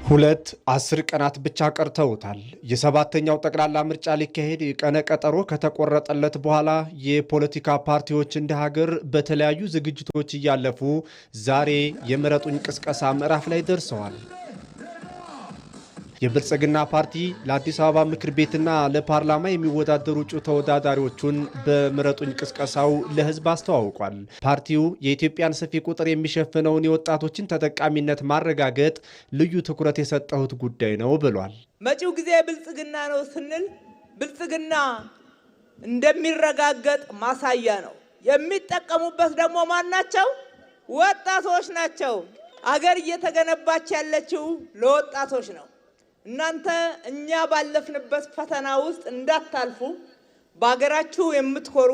ሁለት 10 ቀናት ብቻ ቀርተውታል። የሰባተኛው ጠቅላላ ምርጫ ሊካሄድ ቀነ ቀጠሮ ከተቆረጠለት በኋላ የፖለቲካ ፓርቲዎች እንደ ሀገር በተለያዩ ዝግጅቶች እያለፉ ዛሬ የምረጡኝ ቅስቀሳ ምዕራፍ ላይ ደርሰዋል። የብልጽግና ፓርቲ ለአዲስ አበባ ምክር ቤትና ለፓርላማ የሚወዳደሩ እጩ ተወዳዳሪዎቹን በምረጡኝ ቅስቀሳው ለሕዝብ አስተዋውቋል። ፓርቲው የኢትዮጵያን ሰፊ ቁጥር የሚሸፍነውን የወጣቶችን ተጠቃሚነት ማረጋገጥ ልዩ ትኩረት የሰጠሁት ጉዳይ ነው ብሏል። መጪው ጊዜ ብልጽግና ነው ስንል ብልጽግና እንደሚረጋገጥ ማሳያ ነው። የሚጠቀሙበት ደግሞ ማን ናቸው? ወጣቶች ናቸው። አገር እየተገነባች ያለችው ለወጣቶች ነው። እናንተ እኛ ባለፍንበት ፈተና ውስጥ እንዳታልፉ በአገራችሁ የምትኮሩ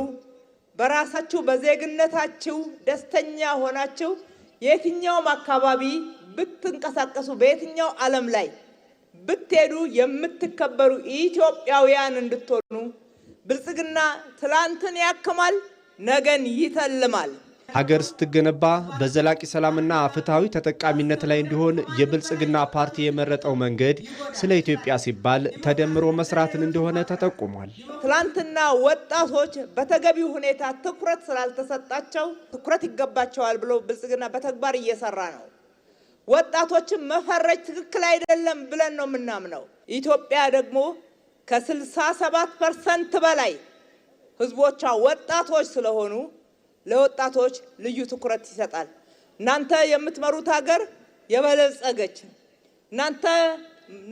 በራሳችሁ በዜግነታችሁ ደስተኛ ሆናችሁ የትኛውም አካባቢ ብትንቀሳቀሱ በየትኛው ዓለም ላይ ብትሄዱ የምትከበሩ ኢትዮጵያውያን እንድትሆኑ ብልጽግና ትላንትን ያክማል፣ ነገን ይተልማል። ሀገር ስትገነባ በዘላቂ ሰላምና ፍትሃዊ ተጠቃሚነት ላይ እንዲሆን የብልጽግና ፓርቲ የመረጠው መንገድ ስለ ኢትዮጵያ ሲባል ተደምሮ መስራትን እንደሆነ ተጠቁሟል። ትላንትና ወጣቶች በተገቢው ሁኔታ ትኩረት ስላልተሰጣቸው ትኩረት ይገባቸዋል ብሎ ብልጽግና በተግባር እየሰራ ነው። ወጣቶችን መፈረጅ ትክክል አይደለም ብለን ነው የምናምነው። ኢትዮጵያ ደግሞ ከ67% በላይ ህዝቦቿ ወጣቶች ስለሆኑ ለወጣቶች ልዩ ትኩረት ይሰጣል። እናንተ የምትመሩት ሀገር የበለጸገች፣ እናንተ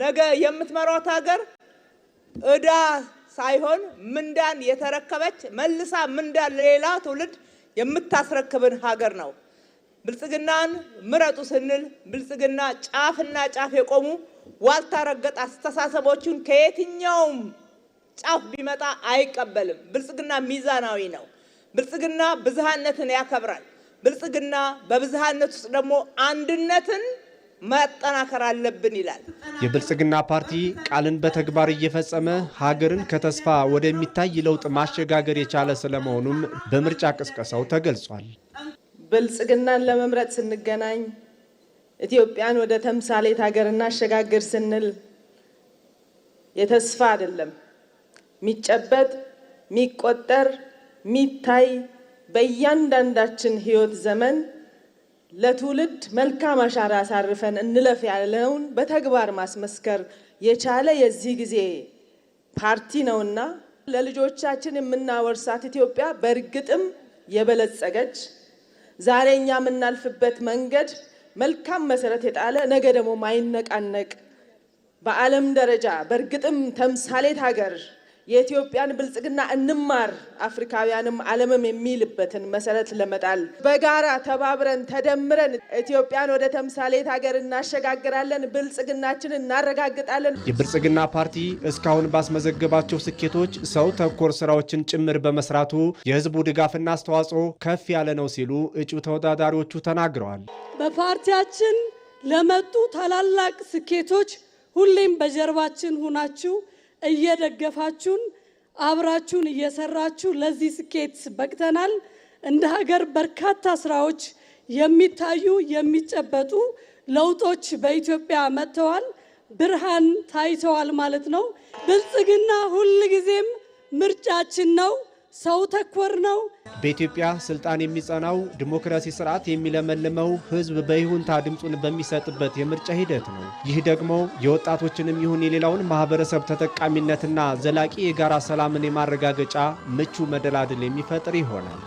ነገ የምትመሯት ሀገር ዕዳ ሳይሆን ምንዳን የተረከበች መልሳ ምንዳን ለሌላ ትውልድ የምታስረክብን ሀገር ነው። ብልጽግናን ምረጡ ስንል ብልጽግና ጫፍና ጫፍ የቆሙ ዋልታ ረገጥ አስተሳሰቦችን ከየትኛውም ጫፍ ቢመጣ አይቀበልም። ብልጽግና ሚዛናዊ ነው። ብልጽግና ብዝሃነትን ያከብራል። ብልጽግና በብዝሃነት ውስጥ ደግሞ አንድነትን ማጠናከር አለብን ይላል። የብልጽግና ፓርቲ ቃልን በተግባር እየፈጸመ ሀገርን ከተስፋ ወደሚታይ ለውጥ ማሸጋገር የቻለ ስለመሆኑም በምርጫ ቅስቀሳው ተገልጿል። ብልጽግናን ለመምረጥ ስንገናኝ ኢትዮጵያን ወደ ተምሳሌት ሀገር እናሸጋግር ስንል የተስፋ አይደለም፣ የሚጨበጥ የሚቆጠር ሚታይ በእያንዳንዳችን ህይወት ዘመን ለትውልድ መልካም አሻራ አሳርፈን እንለፍ ያለውን በተግባር ማስመስከር የቻለ የዚህ ጊዜ ፓርቲ ነውና ለልጆቻችን የምናወርሳት ኢትዮጵያ በእርግጥም የበለጸገች ዛሬ እኛ የምናልፍበት መንገድ መልካም መሰረት የጣለ ነገ ደግሞ ማይነቃነቅ በዓለም ደረጃ በእርግጥም ተምሳሌት ሀገር የኢትዮጵያን ብልጽግና እንማር አፍሪካውያንም ዓለምም የሚልበትን መሰረት ለመጣል በጋራ ተባብረን ተደምረን ኢትዮጵያን ወደ ተምሳሌት ሀገር እናሸጋግራለን፣ ብልጽግናችንን እናረጋግጣለን። የብልጽግና ፓርቲ እስካሁን ባስመዘገባቸው ስኬቶች ሰው ተኮር ስራዎችን ጭምር በመስራቱ የህዝቡ ድጋፍና አስተዋጽኦ ከፍ ያለ ነው ሲሉ እጩ ተወዳዳሪዎቹ ተናግረዋል። በፓርቲያችን ለመጡ ታላላቅ ስኬቶች ሁሌም በጀርባችን ሆናችሁ እየደገፋችሁን አብራችሁን እየሰራችሁ ለዚህ ስኬት በቅተናል። እንደ ሀገር በርካታ ስራዎች የሚታዩ የሚጨበጡ ለውጦች በኢትዮጵያ መጥተዋል፣ ብርሃን ታይተዋል ማለት ነው። ብልጽግና ሁልጊዜም ምርጫችን ነው፣ ሰው ተኮር ነው። በኢትዮጵያ ስልጣን የሚጸናው ዲሞክራሲ ስርዓት የሚለመልመው ህዝብ በይሁንታ ድምጹን በሚሰጥበት የምርጫ ሂደት ነው። ይህ ደግሞ የወጣቶችንም ይሁን የሌላውን ማህበረሰብ ተጠቃሚነትና ዘላቂ የጋራ ሰላምን የማረጋገጫ ምቹ መደላድል የሚፈጥር ይሆናል።